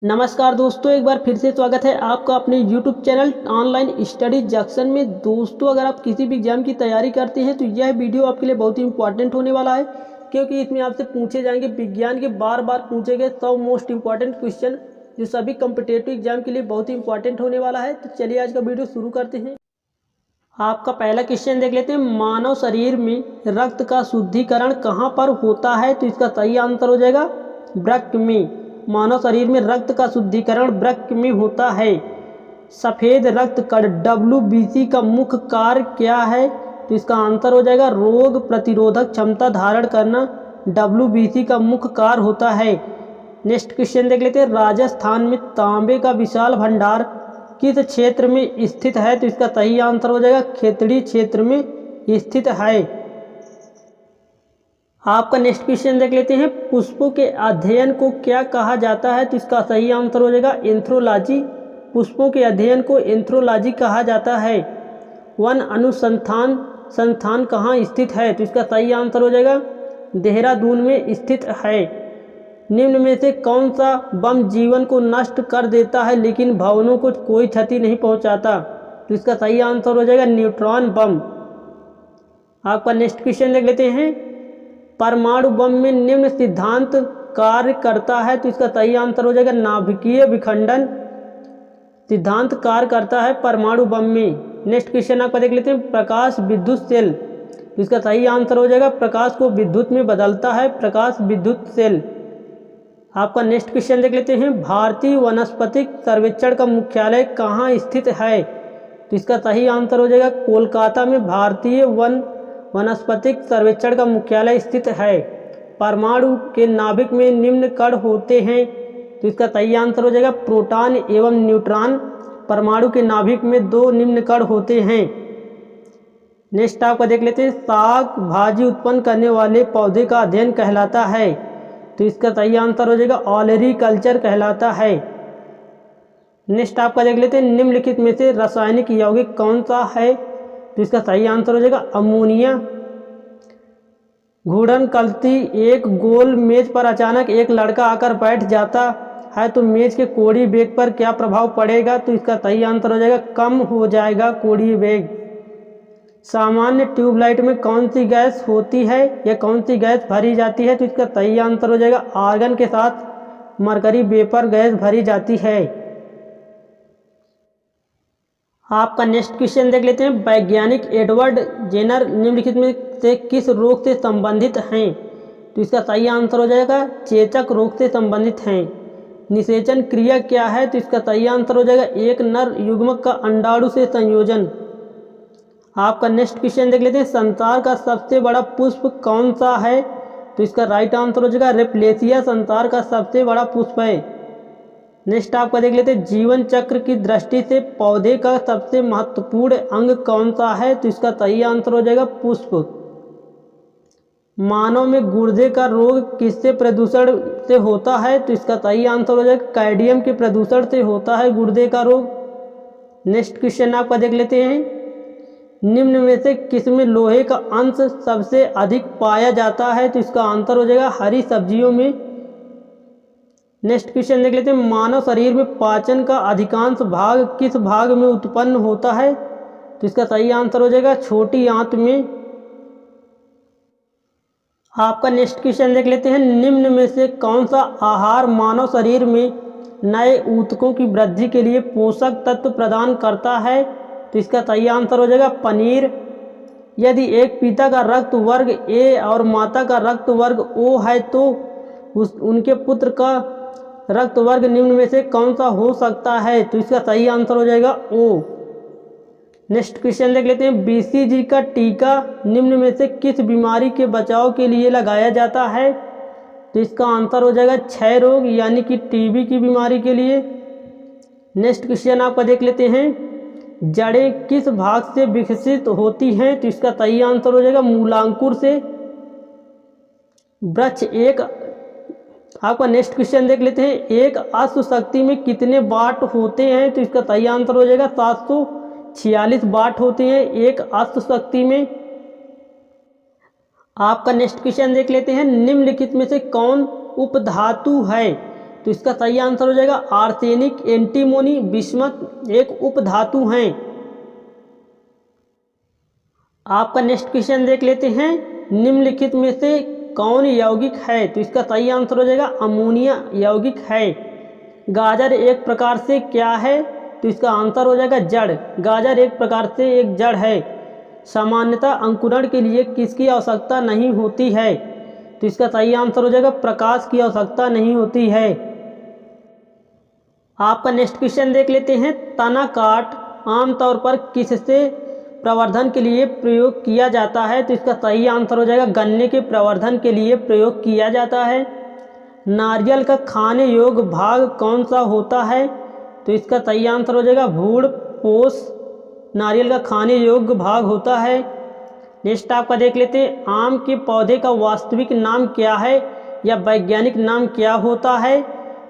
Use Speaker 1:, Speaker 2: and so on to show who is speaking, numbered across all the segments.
Speaker 1: नमस्कार दोस्तों, एक बार फिर से स्वागत है आपका अपने YouTube channel online study junction में। दोस्तों, अगर आप किसी भी एग्जाम की तैयारी करते हैं तो यह वीडियो आपके लिए बहुत ही इंपॉर्टेंट होने वाला है, क्योंकि इसमें आपसे पूछे जाएंगे विज्ञान के बार बार पूछे गए 100 मोस्ट इंपॉर्टेंट क्वेश्चन, जो सभी कॉम्पिटेटिव एग्जाम के लिए बहुत ही इंपॉर्टेंट होने वाला है। तो चलिए आज का वीडियो शुरू करते हैं। आपका पहला क्वेश्चन देख लेते हैं। मानव शरीर में रक्त का शुद्धिकरण कहाँ पर होता है? तो इसका सही आंसर हो जाएगा वृक्क में। मानव शरीर में रक्त का शुद्धिकरण वृक्क में होता है। सफ़ेद रक्त कण WBC का मुख्य कार्य क्या है? तो इसका आंसर हो जाएगा रोग प्रतिरोधक क्षमता धारण करना WBC का मुख्य कार्य होता है। नेक्स्ट क्वेश्चन देख लेते हैं। राजस्थान में तांबे का विशाल भंडार किस क्षेत्र में स्थित है? तो इसका सही आंसर हो जाएगा खेतड़ी क्षेत्र में स्थित है। आपका नेक्स्ट क्वेश्चन देख लेते हैं। पुष्पों के अध्ययन को क्या कहा जाता है? तो इसका सही आंसर हो जाएगा एंथ्रोलॉजी। पुष्पों के अध्ययन को एंथ्रोलॉजी कहा जाता है। वन अनुसंधान संस्थान कहाँ स्थित है? तो इसका सही आंसर हो जाएगा देहरादून में स्थित है। निम्न में से कौन सा बम जीवन को नष्ट कर देता है लेकिन भवनों को कोई क्षति नहीं पहुंचाता? तो इसका सही आंसर हो जाएगा न्यूट्रॉन बम। आपका नेक्स्ट क्वेश्चन देख लेते हैं। परमाणु बम में निम्न सिद्धांत कार्य करता है? तो इसका सही आंसर हो जाएगा नाभिकीय विखंडन सिद्धांत कार्य करता है परमाणु बम में। नेक्स्ट क्वेश्चन आपका देख लेते हैं। प्रकाश विद्युत सेल, तो इसका सही आंसर हो जाएगा प्रकाश को विद्युत में बदलता है प्रकाश विद्युत सेल। आपका नेक्स्ट क्वेश्चन देख लेते हैं। भारतीय वनस्पतिक सर्वेक्षण का मुख्यालय कहाँ स्थित है? तो इसका सही आंसर हो जाएगा कोलकाता में भारतीय वनस्पतिक सर्वेक्षण का मुख्यालय स्थित है। परमाणु के नाभिक में निम्न कण होते हैं? तो इसका सही आंसर हो जाएगा प्रोटॉन एवं न्यूट्रॉन। परमाणु के नाभिक में 2 निम्न कण होते हैं। नेक्स्ट आपका देख लेते हैं। साग भाजी उत्पन्न करने वाले पौधे का अध्ययन कहलाता है? तो इसका सही आंसर हो जाएगा ऑलरीकल्चर कहलाता है। नेक्स्ट आपका देख लेते हैं। निम्नलिखित में से रासायनिक यौगिक कौन सा है? तो इसका सही आंसर हो जाएगा अमोनिया। घूर्णन कल्ती, एक गोल मेज पर अचानक एक लड़का आकर बैठ जाता है तो मेज के कोणीय वेग पर क्या प्रभाव पड़ेगा? तो इसका सही आंसर हो जाएगा कम हो जाएगा कोणीय वेग। सामान्य ट्यूबलाइट में कौन सी गैस होती है या कौन सी गैस भरी जाती है? तो इसका सही आंसर हो जाएगा आर्गन के साथ मरकरी वेपर गैस भरी जाती है। आपका नेक्स्ट क्वेश्चन देख लेते हैं। वैज्ञानिक एडवर्ड जेनर निम्नलिखित में से किस रोग से संबंधित हैं? तो इसका सही आंसर हो जाएगा चेचक रोग से संबंधित हैं। निषेचन क्रिया क्या है? तो इसका सही आंसर हो जाएगा एक नर युग्मक का अंडाणु से संयोजन। आपका नेक्स्ट क्वेश्चन देख लेते हैं। संसार का सबसे बड़ा पुष्प कौन सा है? तो इसका राइट आंसर हो जाएगा रेप्लेसिया संसार का सबसे बड़ा पुष्प है। नेक्स्ट आपका देख लेते हैं। जीवन चक्र की दृष्टि से पौधे का सबसे महत्वपूर्ण अंग कौन सा है? तो इसका सही आंसर हो जाएगा पुष्प। मानव में गुर्दे का रोग किससे प्रदूषण से होता है? तो इसका सही आंसर हो जाएगा कैडमियम के प्रदूषण से होता है गुर्दे का रोग। नेक्स्ट क्वेश्चन आपका देख लेते हैं। निम्न में से किसमें लोहे का अंश सबसे अधिक पाया जाता है? तो इसका आंसर हो जाएगा हरी सब्जियों में। नेक्स्ट क्वेश्चन देख लेते हैं। मानव शरीर में पाचन का अधिकांश भाग किस भाग में उत्पन्न होता है? तो इसका सही आंसर हो जाएगा छोटी आंत में। आपका नेक्स्ट क्वेश्चन देख लेते हैं। निम्न में से कौन सा आहार मानव शरीर में नए ऊतकों की वृद्धि के लिए पोषक तत्व प्रदान करता है? तो इसका सही आंसर हो जाएगा पनीर। यदि एक पिता का रक्त वर्ग A और माता का रक्त वर्ग O है तो उनके पुत्र का रक्त वर्ग निम्न में से कौन सा हो सकता है? तो इसका सही आंसर हो जाएगा O। नेक्स्ट क्वेश्चन देख लेते हैं। BCG का टीका निम्न में से किस बीमारी के बचाव के लिए लगाया जाता है? तो इसका आंसर हो जाएगा क्षय रोग यानी कि TB की बीमारी के लिए। नेक्स्ट क्वेश्चन आपका देख लेते हैं। जड़ें किस भाग से विकसित होती हैं? तो इसका सही आंसर हो जाएगा मूलांकुर से। वृक्ष एक आपका नेक्स्ट क्वेश्चन देख लेते हैं। एक अश्व शक्ति में कितने वाट होते हैं? तो इसका सही आंसर हो जाएगा 746 वाट होते हैं एक अश्व शक्ति में। आपका नेक्स्ट क्वेश्चन देख लेते हैं। निम्नलिखित में से कौन उपधातु है? तो इसका सही आंसर हो जाएगा आर्सेनिक। एंटीमोनी, बिस्मथ एक उपधातु हैं। आपका नेक्स्ट क्वेश्चन देख लेते हैं, निम्नलिखित में से कौन यौगिक है? तो इसका सही आंसर हो जाएगा अमोनिया यौगिक है। गाजर एक प्रकार से क्या है? तो इसका आंसर हो जाएगा जड़। गाजर एक प्रकार से एक जड़ है। सामान्यतः अंकुरण के लिए किसकी आवश्यकता नहीं होती है? तो इसका सही आंसर हो जाएगा प्रकाश की आवश्यकता नहीं होती है। आपका नेक्स्ट क्वेश्चन देख लेते हैं, तना काट आमतौर पर किससे प्रवर्धन के लिए प्रयोग किया जाता है? तो इसका सही आंसर हो जाएगा गन्ने के प्रवर्धन के लिए प्रयोग किया जाता है। नारियल का खाने योग्य भाग कौन सा होता है? तो इसका सही आंसर हो जाएगा भूड़ पोष नारियल का खाने योग्य भाग होता है। नेक्स्ट आपका देख लेते हैं, आम के पौधे का वास्तविक नाम क्या है या वैज्ञानिक नाम क्या होता है?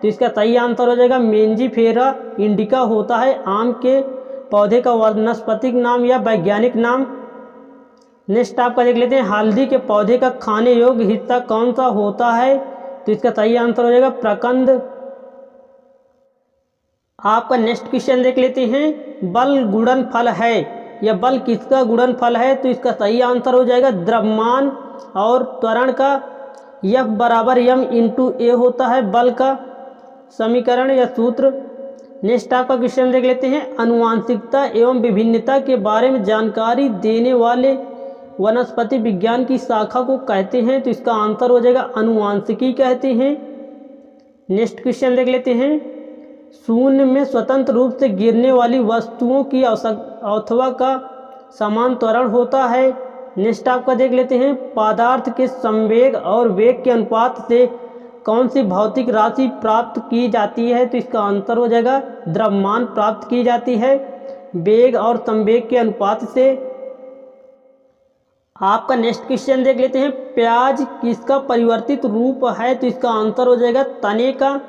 Speaker 1: तो इसका सही आंसर हो जाएगा मेंजीफेरा इंडिका होता है आम के पौधे का वानस्पतिक नाम या वैज्ञानिक नाम। नेक्स्ट आपका देख लेते हैं, हल्दी के पौधे का खाने योग्य हिस्सा कौन सा होता है? तो इसका सही आंसर हो जाएगा प्रकंद। आपका नेक्स्ट क्वेश्चन देख लेते हैं, बल गुणन फल है या बल किसका गुणन फल है? तो इसका सही आंसर हो जाएगा द्रव्यमान और त्वरण का। F बराबर m इंटू ए होता है बल का समीकरण या सूत्र। नेक्स्ट आपका क्वेश्चन देख लेते हैं, अनुवांशिकता एवं विभिन्नता के बारे में जानकारी देने वाले वनस्पति विज्ञान की शाखा को कहते हैं? तो इसका आंसर हो जाएगा अनुवांशिकी कहते हैं। नेक्स्ट क्वेश्चन देख लेते हैं, शून्य में स्वतंत्र रूप से गिरने वाली वस्तुओं की अथवा का समान त्वरण होता है। नेक्स्ट आपका देख लेते हैं, पदार्थ के संवेग और वेग के अनुपात से कौन सी भौतिक राशि प्राप्त की जाती है? तो इसका आंसर हो जाएगा द्रव्यमान प्राप्त की जाती है वेग और संवेग के अनुपात से। आपका नेक्स्ट क्वेश्चन देख लेते हैं, प्याज किसका परिवर्तित रूप है? तो इसका आंसर हो जाएगा तने का।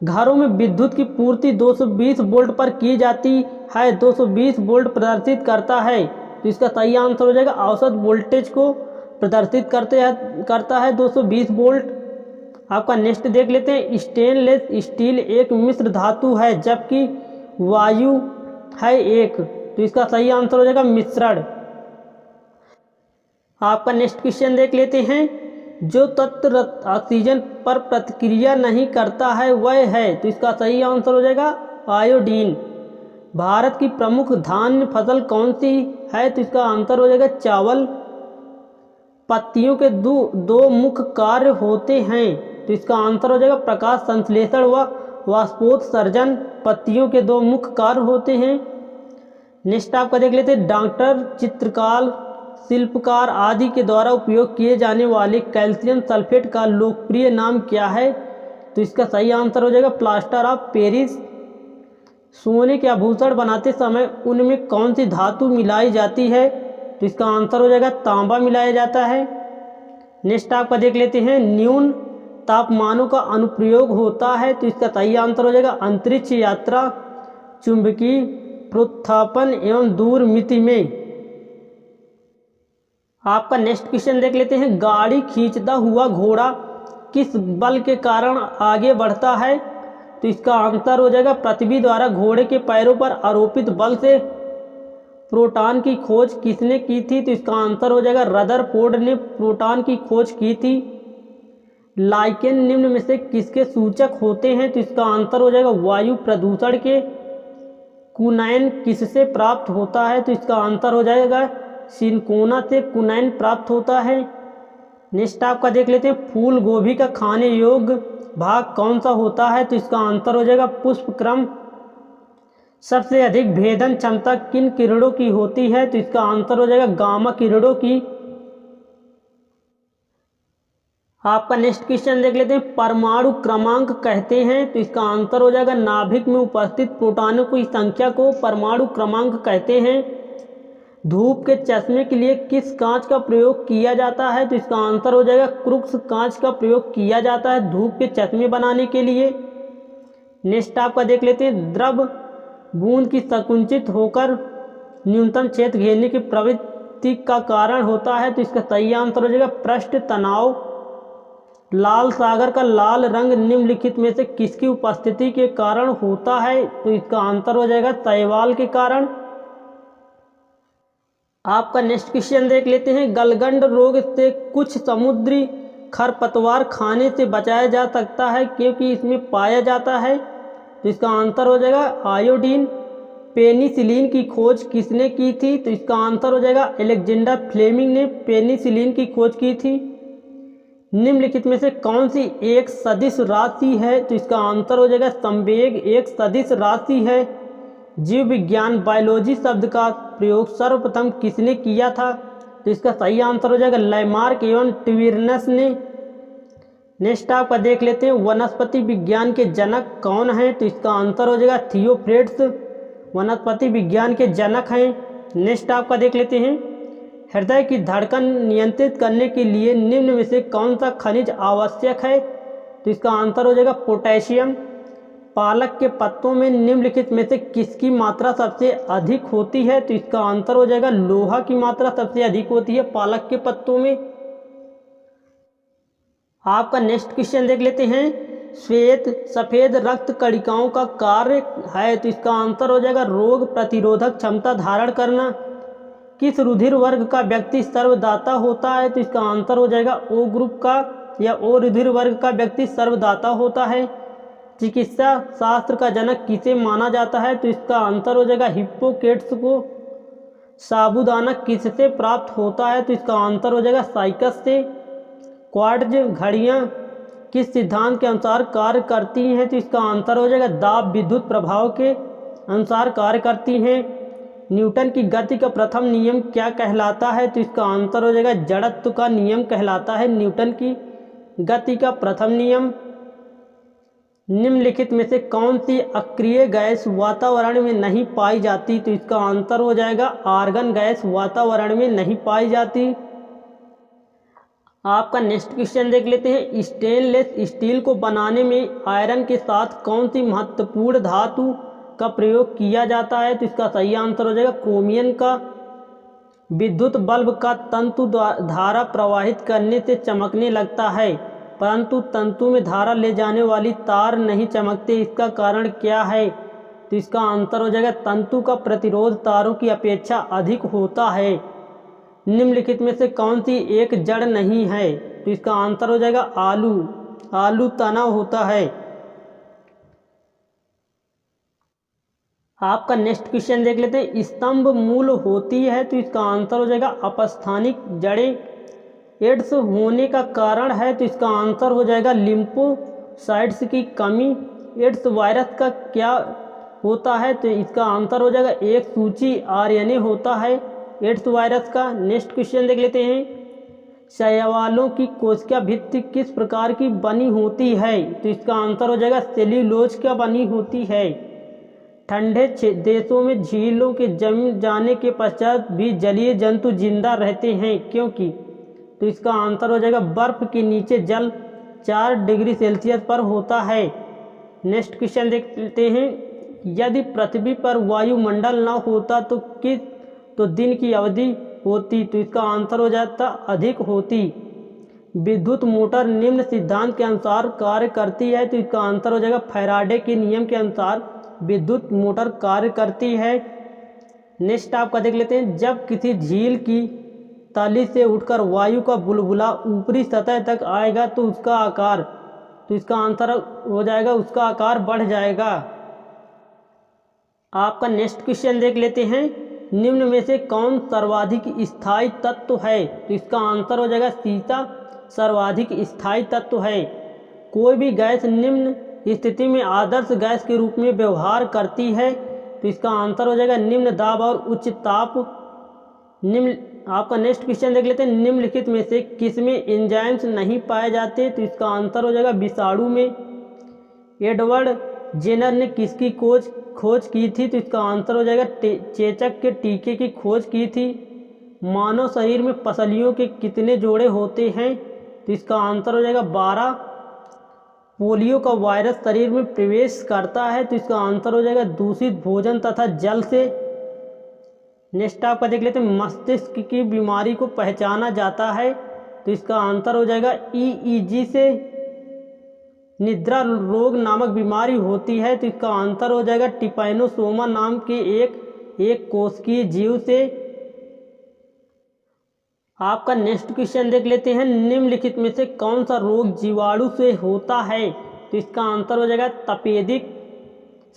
Speaker 1: घरों में विद्युत की पूर्ति 220 वोल्ट पर की जाती है, 220 वोल्ट प्रदर्शित करता है। तो इसका सही आंसर हो जाएगा औसत वोल्टेज को प्रदर्शित करता है 220 वोल्ट। आपका नेक्स्ट देख लेते हैं, स्टेनलेस स्टील एक मिश्र धातु है जबकि वायु है एक। तो इसका सही आंसर हो जाएगा मिश्रण। आपका नेक्स्ट क्वेश्चन देख लेते हैं, जो तत्व ऑक्सीजन पर प्रतिक्रिया नहीं करता है वह है? तो इसका सही आंसर हो जाएगा आयोडीन। भारत की प्रमुख धान्य फसल कौन सी है? तो इसका आंसर हो जाएगा चावल। पत्तियों के दो मुख्य कार्य होते हैं। तो इसका आंसर हो जाएगा प्रकाश संश्लेषण व वाष्पोत्सर्जन। पत्तियों के दो मुख्य कार्य होते हैं। नेक्स्ट आपका देख लेते हैं, डॉक्टर, चित्रकार, शिल्पकार आदि के द्वारा उपयोग किए जाने वाले कैल्शियम सल्फेट का लोकप्रिय नाम क्या है? तो इसका सही आंसर हो जाएगा प्लास्टर ऑफ पेरिस। सोने के आभूषण बनाते समय उनमें कौन सी धातु मिलाई जाती है? तो इसका आंसर हो जाएगा तांबा मिलाया जाता है। नेक्स्ट आपका देख लेते हैं, न्यून तापमानों का अनुप्रयोग होता है। तो इसका सही आंसर हो जाएगा अंतरिक्ष यात्रा, चुंबकीय प्रोत्थापन एवं दूरमिति में। आपका नेक्स्ट क्वेश्चन देख लेते हैं, गाड़ी खींचता हुआ घोड़ा किस बल के कारण आगे बढ़ता है? तो इसका आंसर हो जाएगा पृथ्वी द्वारा घोड़े के पैरों पर आरोपित बल से। प्रोटॉन की खोज किसने की थी? तो इसका आंसर हो जाएगा रदरफोर्ड ने प्रोटॉन की खोज की थी। लाइकेन निम्न में से किसके सूचक होते हैं? तो इसका आंसर हो जाएगा वायु प्रदूषण के। कुनैन किससे प्राप्त होता है? तो इसका आंसर हो जाएगा सिनकोना से कुनैन प्राप्त होता है। नेक्स्ट आपका देख लेते हैं, फूल गोभी का खाने योग्य भाग कौन सा होता है? तो इसका आंसर हो जाएगा पुष्पक्रम। सबसे अधिक भेदन क्षमता किन किरणों की होती है? तो इसका आंसर हो जाएगा गामा किरणों की। आपका नेक्स्ट क्वेश्चन देख लेते हैं, परमाणु क्रमांक कहते हैं। तो इसका आंसर हो जाएगा नाभिक में उपस्थित प्रोटॉनों की संख्या को परमाणु क्रमांक कहते हैं। धूप के चश्मे के लिए किस कांच का प्रयोग किया जाता है? तो इसका आंसर हो जाएगा क्रुक्स कांच का प्रयोग किया जाता है धूप के चश्मे बनाने के लिए। नेक्स्ट आपका देख लेते हैं, द्रव बूंद की संकुचित होकर न्यूनतम क्षेत्र घेरने की प्रवृत्ति का कारण होता है। तो इसका सही आंसर हो जाएगा पृष्ठ तनाव। लाल सागर का लाल रंग निम्नलिखित में से किसकी उपस्थिति के कारण होता है? तो इसका आंसर हो जाएगा शैवाल के कारण। आपका नेक्स्ट क्वेश्चन देख लेते हैं। गलगंड रोग से कुछ समुद्री खरपतवार खाने से बचाया जा सकता है क्योंकि इसमें पाया जाता है। तो इसका आंसर हो जाएगा आयोडीन। पेनिसिलिन की खोज किसने की थी? तो इसका आंसर हो जाएगा अलेक्जेंडर फ्लेमिंग ने पेनिसिलिन की खोज की थी। निम्नलिखित में से कौन सी एक सदिश राशि है? तो इसका आंसर हो जाएगा संवेग एक सदिश राशि है। जीव विज्ञान बायोलॉजी शब्द का प्रयोग सर्वप्रथम किसने किया था? तो इसका सही आंसर हो जाएगा लैमार्क एवं ट्वीर्नस ने। नेक्स्ट आपका देख लेते हैं। वनस्पति विज्ञान के जनक कौन हैं? तो इसका आंसर हो जाएगा थियोफ्रेड्स वनस्पति विज्ञान के जनक हैं। नेक्स्ट आपका देख लेते हैं। हृदय की धड़कन नियंत्रित करने के लिए निम्न में से कौन सा खनिज आवश्यक है? तो इसका आंसर हो जाएगा पोटेशियम। पालक के पत्तों में निम्नलिखित में से किसकी मात्रा सबसे अधिक होती है? तो इसका आंसर हो जाएगा लोहा की मात्रा सबसे अधिक होती है पालक के पत्तों में। आपका नेक्स्ट क्वेश्चन देख लेते हैं। श्वेत सफ़ेद रक्त कणिकाओं का कार्य है। तो इसका आंसर हो जाएगा रोग प्रतिरोधक क्षमता धारण करना। किस रुधिर वर्ग का व्यक्ति सर्वदाता होता है? तो इसका आंसर हो जाएगा ओ ग्रुप का या ओ रुधिर वर्ग का व्यक्ति सर्वदाता होता है। चिकित्सा शास्त्र का जनक किसे माना जाता है? तो इसका आंसर हो जाएगा हिप्पोक्रेट्स को। साबूदाना किससे प्राप्त होता है? तो इसका आंसर हो जाएगा साइकस से। क्वार्ट्ज घड़ियाँ किस सिद्धांत के अनुसार कार्य करती हैं? तो इसका आंसर हो जाएगा दाब विद्युत प्रभाव के अनुसार कार्य करती हैं। न्यूटन की गति का प्रथम नियम क्या कहलाता है? तो इसका आंसर हो जाएगा जड़त्व का नियम कहलाता है न्यूटन की गति का प्रथम नियम। निम्नलिखित में से कौन सी अक्रिय गैस वातावरण में नहीं पाई जाती? तो इसका आंसर हो जाएगा आर्गन गैस वातावरण में नहीं पाई जाती। आपका नेक्स्ट क्वेश्चन देख लेते हैं। स्टेनलेस स्टील को बनाने में आयरन के साथ कौन सी महत्वपूर्ण धातु का प्रयोग किया जाता है? तो इसका सही आंसर हो जाएगा क्रोमियम का। विद्युत बल्ब का तंतु धारा प्रवाहित करने से चमकने लगता है परंतु तंतु में धारा ले जाने वाली तार नहीं चमकते, इसका कारण क्या है? तो इसका आंसर हो जाएगा तंतु का प्रतिरोध तारों की अपेक्षा अधिक होता है। निम्नलिखित में से कौन सी एक जड़ नहीं है? तो इसका आंसर हो जाएगा आलू। आलू तना होता है। आपका नेक्स्ट क्वेश्चन देख लेते हैं। स्तंभ मूल होती है। तो इसका आंसर हो जाएगा अपस्थानिक जड़ें। एड्स होने का कारण है। तो इसका आंसर हो जाएगा लिम्फोसाइट्स की कमी। एड्स वायरस का क्या होता है? तो इसका आंसर हो जाएगा एक सूची आरएनए होता है एड्स वायरस का। नेक्स्ट क्वेश्चन देख लेते हैं। शैवालों की कोशिका भित्ति किस प्रकार की बनी होती है? तो इसका आंसर हो जाएगा सेल्यूलोज का बनी होती है। ठंडे देशों में झीलों के जम जाने के पश्चात भी जलीय जंतु जिंदा रहते हैं क्योंकि? तो इसका आंसर हो जाएगा बर्फ के नीचे जल 4 डिग्री सेल्सियस पर होता है। नेक्स्ट क्वेश्चन देख लेते हैं। यदि पृथ्वी पर वायुमंडल न होता तो दिन की अवधि होती? तो इसका आंसर हो जाता अधिक होती। विद्युत मोटर निम्न सिद्धांत के अनुसार कार्य करती है। तो इसका आंसर हो जाएगा फैराडे के नियम के अनुसार विद्युत मोटर कार्य करती है। नेक्स्ट आपका देख लेते हैं। जब किसी झील की तली से उठकर वायु का बुलबुला ऊपरी सतह तक आएगा तो उसका आकार? तो इसका आंसर हो जाएगा उसका आकार बढ़ जाएगा। आपका नेक्स्ट क्वेश्चन देख लेते हैं। निम्न में से कौन सर्वाधिक स्थायी तत्व है? तो इसका आंसर हो जाएगा सीसा सर्वाधिक स्थायी तत्व है। कोई भी गैस निम्न स्थिति में आदर्श गैस के रूप में व्यवहार करती है। तो इसका आंसर हो जाएगा निम्न दाब और उच्च ताप। आपका नेक्स्ट क्वेश्चन देख लेते हैं। निम्नलिखित में से किसमें एंजाइम्स नहीं पाए जाते? तो इसका आंसर हो जाएगा विषाणु में। एडवर्ड जेनर ने किसकी खोज की थी? तो इसका आंसर हो जाएगा चेचक के टीके की खोज की थी। मानव शरीर में पसलियों के कितने जोड़े होते हैं? तो इसका आंसर हो जाएगा 12। पोलियो का वायरस शरीर में प्रवेश करता है। तो इसका आंसर हो जाएगा दूषित भोजन तथा जल से। नेक्स्ट आपका देख लेते हैं। मस्तिष्क की बीमारी को पहचाना जाता है। तो तो इसका आंसर हो जाएगा EEG से निद्रा रोग नामक बीमारी होती है, तो इसका आंसर हो जाएगा टिपैनोसोमा नाम के एक कोशिकीय जीव से। आपका नेक्स्ट क्वेश्चन देख लेते हैं, निम्नलिखित में से कौन सा रोग जीवाणु से होता है, तो इसका आंसर हो जाएगा तपेदिक।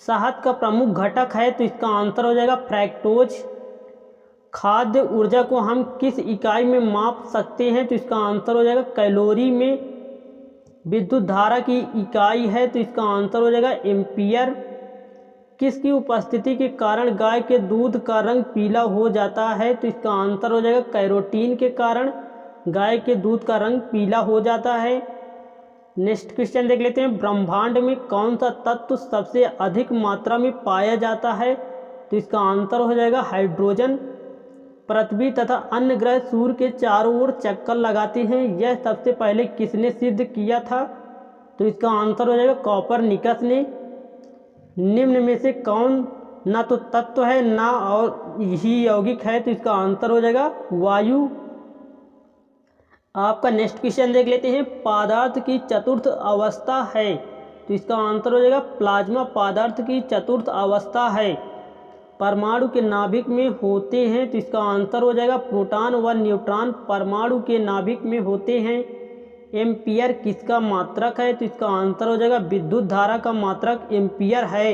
Speaker 1: शहद का प्रमुख घटक है, तो इसका आंसर हो जाएगा फ्रैक्टोज। खाद्य ऊर्जा को हम किस इकाई में माप सकते हैं, तो इसका आंसर हो जाएगा कैलोरी में। विद्युत धारा की इकाई है, तो इसका आंसर हो जाएगा एम्पियर। किसकी उपस्थिति के कारण गाय के दूध का रंग पीला हो जाता है, तो इसका आंसर हो जाएगा कैरोटीन के कारण गाय के दूध का रंग पीला हो जाता है। नेक्स्ट क्वेश्चन देख लेते हैं, ब्रह्मांड में कौन सा तत्व सबसे अधिक मात्रा में पाया जाता है, तो इसका आंसर हो जाएगा हाइड्रोजन। पृथ्वी तथा अन्य ग्रह सूर्य के चारों ओर चक्कर लगाते हैं, यह सबसे पहले किसने सिद्ध किया था, तो इसका आंसर हो जाएगा कोपरनिकस ने। निम्न में से कौन ना तो तत्व है ना और ही यौगिक है, तो इसका आंसर हो जाएगा वायु। आपका नेक्स्ट क्वेश्चन देख लेते हैं, पदार्थ की चतुर्थ अवस्था है, तो इसका आंसर हो जाएगा प्लाज्मा पदार्थ की चतुर्थ अवस्था है। परमाणु के नाभिक में होते हैं, तो इसका आंसर हो जाएगा प्रोटॉन व न्यूट्रॉन परमाणु के नाभिक में होते हैं। एम्पियर किसका मात्रक है, तो इसका आंसर हो जाएगा विद्युत धारा का मात्रक एम्पियर है।